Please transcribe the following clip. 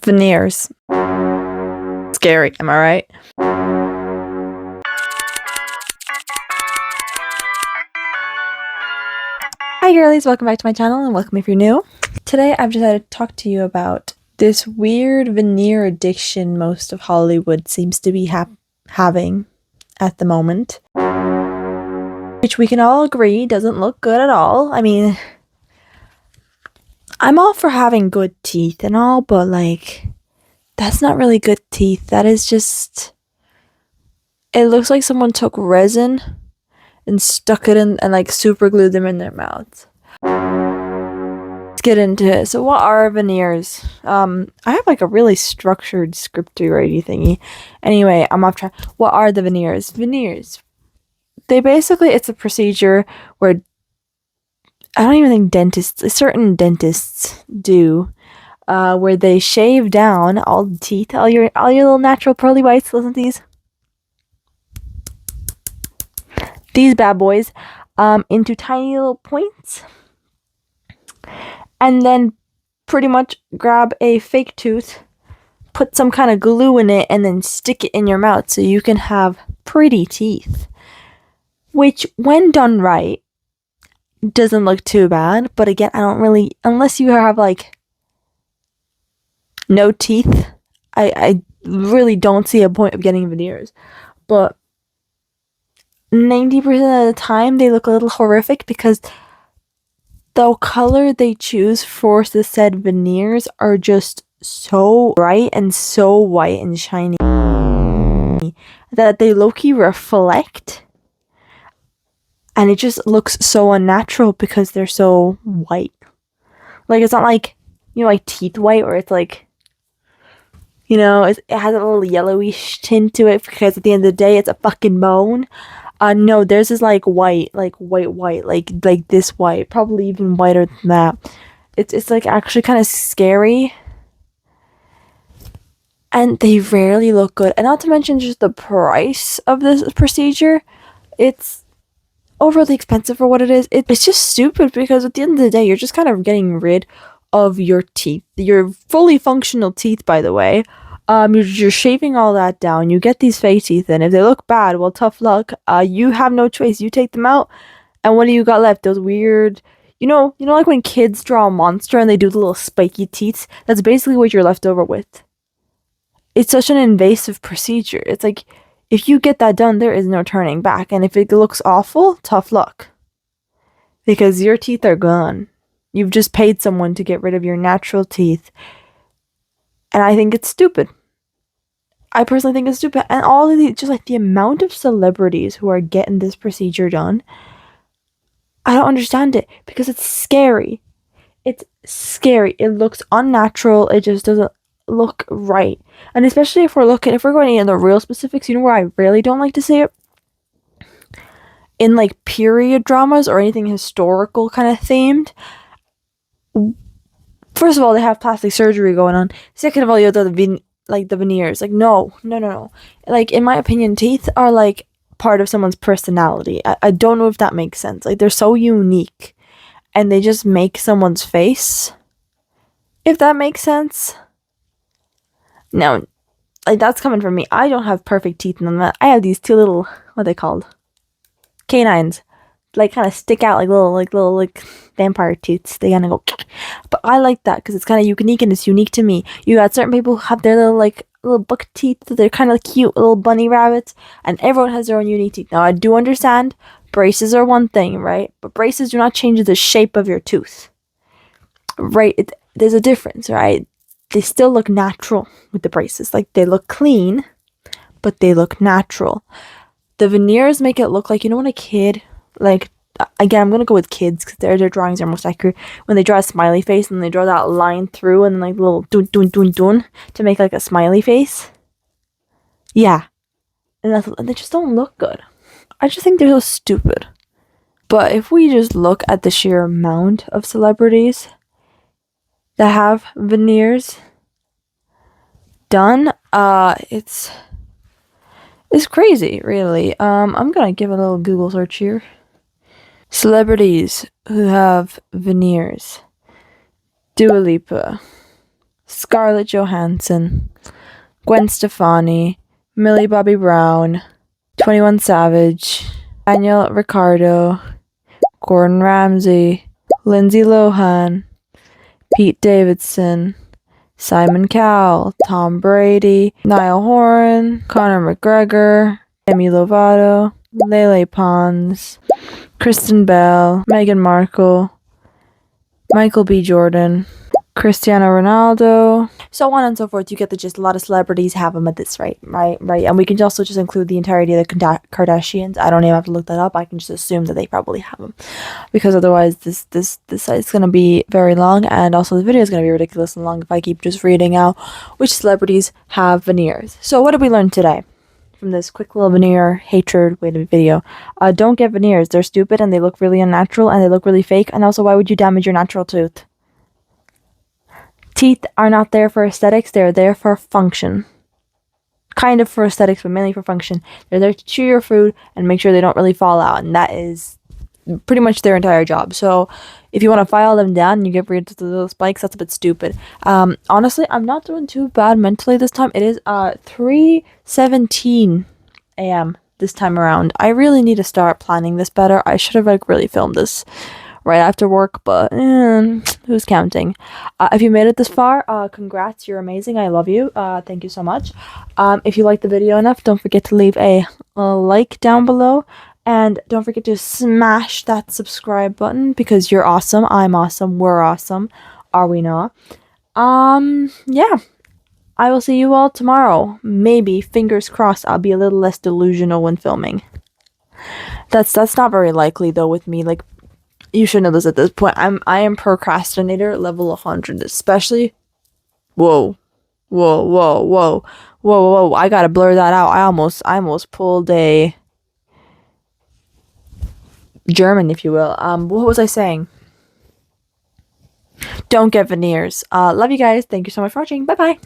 Veneers. Scary, am I right? Hi girlies, welcome back to my channel and welcome if you're new. Today I've decided to talk to you about this weird veneer addiction most of Hollywood seems to be having at the moment. Which we can all agree doesn't look good at all. I mean, I'm all for having good teeth and all, but like, that's not really good teeth. That is just, it looks like someone took resin and stuck it in and like super glued them in their mouths. Let's get into it. So what are veneers? I have like a really structured scripty writing thingy. Anyway, I'm off track. What are the veneers? Veneers. They basically, it's a procedure where I don't even think certain dentists do, where they shave down all the teeth, all your little natural pearly whites. Listen to these bad boys, into tiny little points, and then pretty much grab a fake tooth, put some kind of glue in it, and then stick it in your mouth so you can have pretty teeth. Which, when done right, doesn't look too bad. But again, I don't really, unless you have like no teeth, I really don't see a point of getting veneers. But 90% of the time they look a little horrific because the color they choose for the said veneers are just so bright and so white and shiny that they low-key reflect, and it just looks so unnatural because they're so white. Like, it's not like, you know, like teeth white, where it's like, you know, it has a little yellowish tint to it because at the end of the day it's a fucking bone. No, theirs is like white, like white, like this white, probably even whiter than that. It's like actually kind of scary, and they rarely look good. And not to mention just the price of this procedure, it's overly expensive for what it is. It's just stupid because at the end of the day, you're just kind of getting rid of your teeth, your fully functional teeth, by the way. You're shaving all that down. You get these fake teeth in. If they look bad, well, tough luck. You have no choice. You take them out, and what do you got left? Those weird, you know, like when kids draw a monster and they do the little spiky teeth. That's basically what you're left over with. It's such an invasive procedure. It's like, if you get that done, there is no turning back. And if it looks awful, tough luck, because your teeth are gone. You've just paid someone to get rid of your natural teeth, and I think it's stupid. I personally think it's stupid. And all of the, just like the amount of celebrities who are getting this procedure done, I don't understand it because it's scary. It's scary. It looks unnatural. It just doesn't look right. And especially if we're going into the real specifics, you know where I really don't like to see it? In like period dramas or anything historical kind of themed. First of all, they have plastic surgery going on. Second of all, you have the veneers. Like, no. Like, in my opinion, teeth are like part of someone's personality. I don't know if that makes sense. Like, they're so unique, and they just make someone's face, if that makes sense. Now, like, that's coming from me. I don't have perfect teeth, and I have these two little, what are they called? Canines. Like, kind of stick out like little vampire teeth. They kind of go, but I like that because it's kind of unique and it's unique to me. You got certain people who have their little buck teeth. They're kind of cute little bunny rabbits, and everyone has their own unique teeth. Now, I do understand braces are one thing, right? But braces do not change the shape of your tooth, right? There's a difference, right? They still look natural with the braces. Like, they look clean, but they look natural. The veneers make it look like, you know, when a kid, like, again, I'm gonna go with kids because their drawings are most accurate. When they draw a smiley face and they draw that line through and then like little dun to make like a smiley face. Yeah, and they just don't look good. I just think they're so stupid. But if we just look at the sheer amount of celebrities that have veneers done, it's crazy, really. I'm gonna give a little Google search here. Celebrities who have veneers. Dua Lipa. Scarlett Johansson, Gwen Stefani, Millie Bobby Brown, 21 Savage, Daniel Ricciardo, Gordon Ramsay, Lindsay Lohan, Pete Davidson, Simon Cowell, Tom Brady, Niall Horan, Conor McGregor, Demi Lovato, Lele Pons, Kristen Bell, Meghan Markle, Michael B. Jordan, Cristiano Ronaldo, so on and so forth. You get the gist. A lot of celebrities have them at this rate, right? And we can also just include the entirety of the Kardashians. I don't even have to look that up. I can just assume that they probably have them, because otherwise this site's gonna be very long, and also the video is gonna be ridiculously long if I keep just reading out which celebrities have veneers. So what did we learn today from this quick little veneer hatred video? Don't get veneers. They're stupid and they look really unnatural and they look really fake. And also, why would you damage your natural tooth? Teeth are not there for aesthetics, they're there for function. Kind of for aesthetics, but mainly for function. They're there to chew your food and make sure they don't really fall out, and that is pretty much their entire job. So if you want to file them down and you get rid of the little spikes, that's a bit stupid. Honestly, I'm not doing too bad mentally this time. It is 3:17 a.m. this time around. I really need to start planning this better. I should have really filmed this right after work, but who's counting? If you made it this far, congrats, you're amazing. I love you. Thank you so much. If you liked the video enough, don't forget to leave a like down below, and don't forget to smash that subscribe button, because you're awesome, I'm awesome, we're awesome, are we not? Yeah, I will see you all tomorrow. Maybe, fingers crossed, I'll be a little less delusional when filming. That's not very likely though with me. Like, you should know this at this point. I am procrastinator level 100, especially. Whoa. I gotta blur that out. I almost pulled a German, if you will. What was I saying? Don't get veneers. Love you guys. Thank you so much for watching. Bye bye.